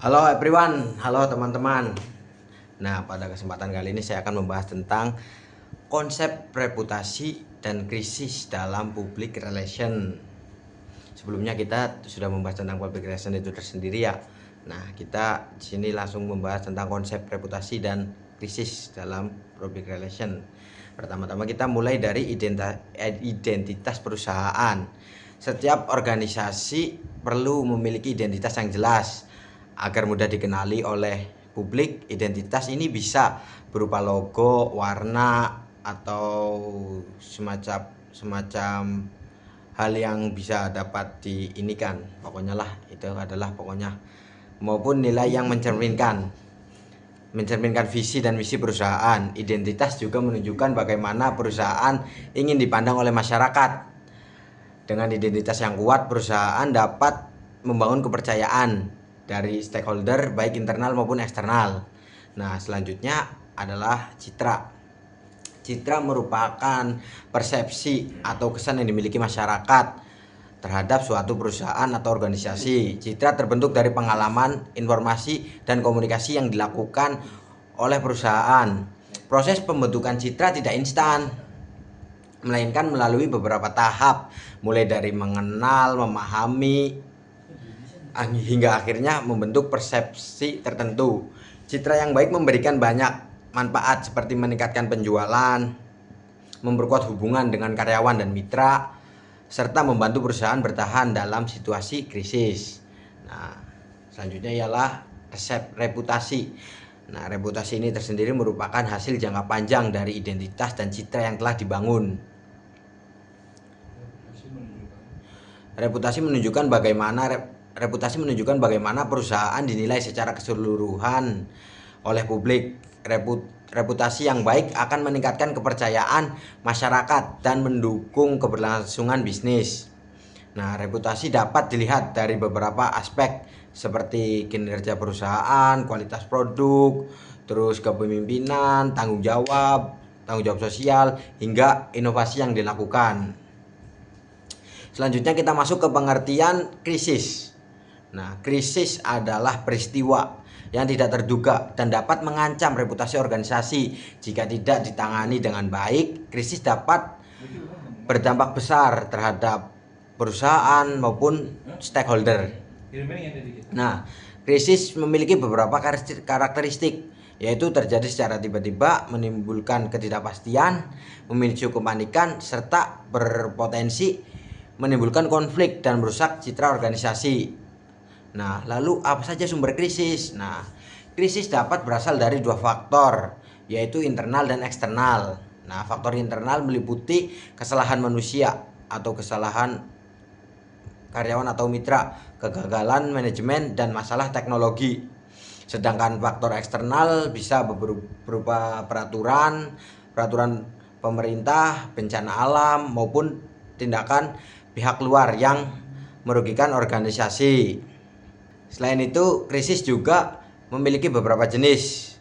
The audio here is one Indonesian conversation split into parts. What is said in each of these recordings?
Halo everyone, halo teman-teman. Nah, pada kesempatan kali ini saya akan membahas tentang konsep reputasi dan krisis dalam public relation. Sebelumnya kita sudah membahas tentang public relation itu tersendiri ya. Nah, kita di sini langsung membahas tentang konsep reputasi dan krisis dalam public relation. Pertama-tama kita mulai dari identitas perusahaan. Setiap organisasi perlu memiliki identitas yang jelas agar mudah dikenali oleh publik. Identitas ini bisa berupa logo, warna, atau semacam hal yang bisa dapat diinikan. Pokoknya lah itu adalah maupun nilai yang mencerminkan visi dan misi perusahaan. Identitas juga menunjukkan bagaimana perusahaan ingin dipandang oleh masyarakat. Dengan identitas yang kuat, perusahaan dapat membangun kepercayaan dari stakeholder baik internal maupun eksternal. Nah, selanjutnya adalah citra. Citra merupakan persepsi atau kesan yang dimiliki masyarakat terhadap suatu perusahaan atau organisasi. Citra terbentuk dari pengalaman, informasi, dan komunikasi yang dilakukan oleh perusahaan. Proses pembentukan citra tidak instan, melainkan melalui beberapa tahap, mulai dari mengenal, memahami, hingga akhirnya membentuk persepsi tertentu. Citra yang baik memberikan banyak manfaat seperti meningkatkan penjualan, memperkuat hubungan dengan karyawan dan mitra, serta membantu perusahaan bertahan dalam situasi krisis. Nah, selanjutnya ialah reputasi. Nah, reputasi ini tersendiri merupakan hasil jangka panjang dari identitas dan citra yang telah dibangun. Reputasi menunjukkan bagaimana perusahaan dinilai secara keseluruhan oleh publik. Reputasi yang baik akan meningkatkan kepercayaan masyarakat dan mendukung keberlangsungan bisnis. Nah, reputasi dapat dilihat dari beberapa aspek seperti kinerja perusahaan, kualitas produk, terus kepemimpinan, tanggung jawab sosial, hingga inovasi yang dilakukan. Selanjutnya kita masuk ke pengertian krisis. Nah, krisis adalah peristiwa yang tidak terduga dan dapat mengancam reputasi organisasi. Jika tidak ditangani dengan baik, krisis dapat berdampak besar terhadap perusahaan maupun stakeholder. Nah, krisis memiliki beberapa karakteristik, yaitu terjadi secara tiba-tiba, menimbulkan ketidakpastian, memicu kepanikan, serta berpotensi menimbulkan konflik dan merusak citra organisasi. Nah, lalu apa saja sumber krisis? Nah, krisis dapat berasal dari dua faktor, yaitu internal dan eksternal. Nah, faktor internal meliputi kesalahan manusia atau kesalahan karyawan atau mitra, kegagalan manajemen, dan masalah teknologi. Sedangkan faktor eksternal bisa berupa peraturan pemerintah, bencana alam, maupun tindakan pihak luar yang merugikan organisasi. Selain itu, krisis juga memiliki beberapa jenis,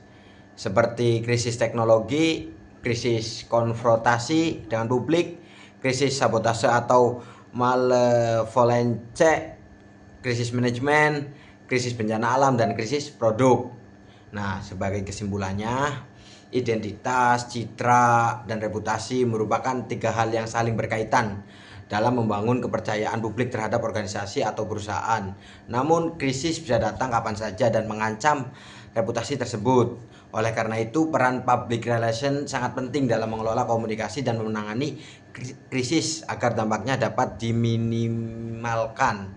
seperti krisis teknologi, krisis konfrontasi dengan publik, krisis sabotase atau malevolence, krisis manajemen, krisis bencana alam, dan krisis produk. Nah, sebagai kesimpulannya, identitas, citra, dan reputasi merupakan tiga hal yang saling berkaitan dalam membangun kepercayaan publik terhadap organisasi atau perusahaan. Namun, krisis bisa datang kapan saja dan mengancam reputasi tersebut. Oleh karena itu, peran public relation sangat penting dalam mengelola komunikasi dan menangani krisis agar dampaknya dapat diminimalkan.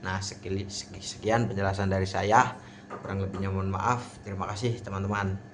Nah, sekian penjelasan dari saya. Kurang lebihnya mohon maaf. Terima kasih teman-teman.